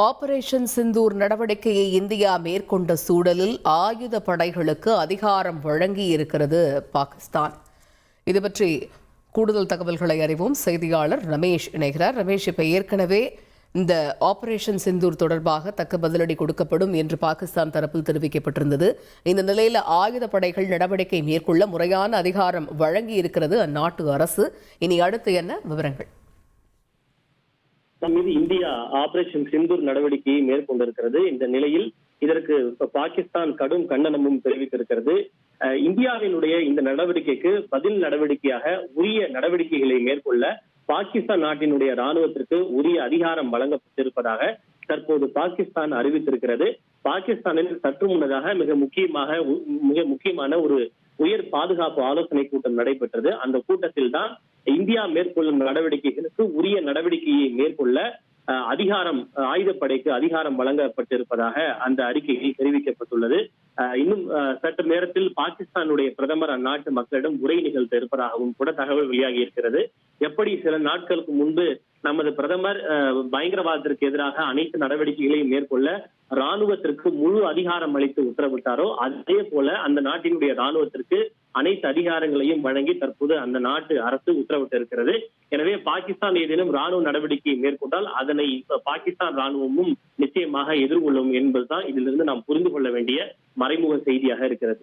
Operation Sindoor நடவடிக்கையை India மேற்கொண்ட சூழலில் ஆயுத படைகளுக்கு அதிகாரம் வழங்கியிருக்கிறது பாகிஸ்தான். இது பற்றி கூடுதல் தகவல்களை அறிவோம். செய்தியாளர் ரமேஷ் இணைகிறார். ரமேஷ், இப்ப ஏற்கனவே இந்த ஆபரேஷன் சிந்தூர் தொடர்பாக தக்க பதிலடி கொடுக்கப்படும் என்று பாகிஸ்தான் தரப்பில் தெரிவிக்கப்பட்டிருந்தது. இந்த நிலையில் ஆயுத படைகள் நடவடிக்கை மேற்கொள்ள முறையான அதிகாரம் வழங்கி இருக்கிறது அந்நாட்டு அரசு. இனி அடுத்து என்ன விவரங்கள்? மீது இந்தியா ஆபரேஷன் சிந்தூர் நடவடிக்கையை மேற்கொண்டிருக்கிறது. இந்த நிலையில் இதற்கு பாகிஸ்தான் கடும் கண்டனமும் தெரிவித்திருக்கிறது. இந்தியாவினுடைய இந்த நடவடிக்கைக்கு பதில் நடவடிக்கையாக உரிய நடவடிக்கைகளை மேற்கொள்ள பாகிஸ்தான் நாட்டினுடைய ராணுவத்திற்கு உரிய அதிகாரம் வழங்கப்பட்டிருப்பதாக தற்போது பாகிஸ்தான் அறிவித்திருக்கிறது. பாகிஸ்தானில் சற்று முன்னதாக மிக முக்கியமான ஒரு உயர் பாதுகாப்பு ஆலோசனை கூட்டம் நடைபெற்றது. அந்த கூட்டத்தில் தான் இந்தியா மேற்கொள்ளும் நடவடிக்கைகளுக்கு உரிய நடவடிக்கையை மேற்கொள்ள ஆயுதப்படைக்கு அதிகாரம் வழங்கப்பட்டிருப்பதாக அந்த அறிக்கையில் தெரிவிக்கப்பட்டுள்ளது. இன்னும் சற்று நேரத்தில் பாகிஸ்தானுடைய பிரதமர் அந்நாட்டு மக்களிடம் உரை நிகழ்த்த இருப்பதாகவும் கூட தகவல் வெளியாகி இருக்கிறது. எப்படி சில நாட்களுக்கு முன்பு நமது பிரதமர் பயங்கரவாதத்திற்கு எதிராக அனைத்து நடவடிக்கைகளையும் மேற்கொள்ள ராணுவத்திற்கு முழு அதிகாரம் அளித்து உத்தரவிட்டாரோ, அதே போல அந்த நாட்டினுடைய ராணுவத்திற்கு அனைத்து அதிகாரங்களையும் வழங்கி தற்போது அந்த நாட்டு அரசு உத்தரவிட்டிருக்கிறது. எனவே பாகிஸ்தான் ஏதேனும் ராணுவ நடவடிக்கையை மேற்கொண்டால் அதனை பாகிஸ்தான் ராணுவமும் நிச்சயமாக எதிர்கொள்ளும் என்பதுதான் இதிலிருந்து நாம் புரிந்து கொள்ள வேண்டிய மறைமுக செய்தியாக இருக்கிறது.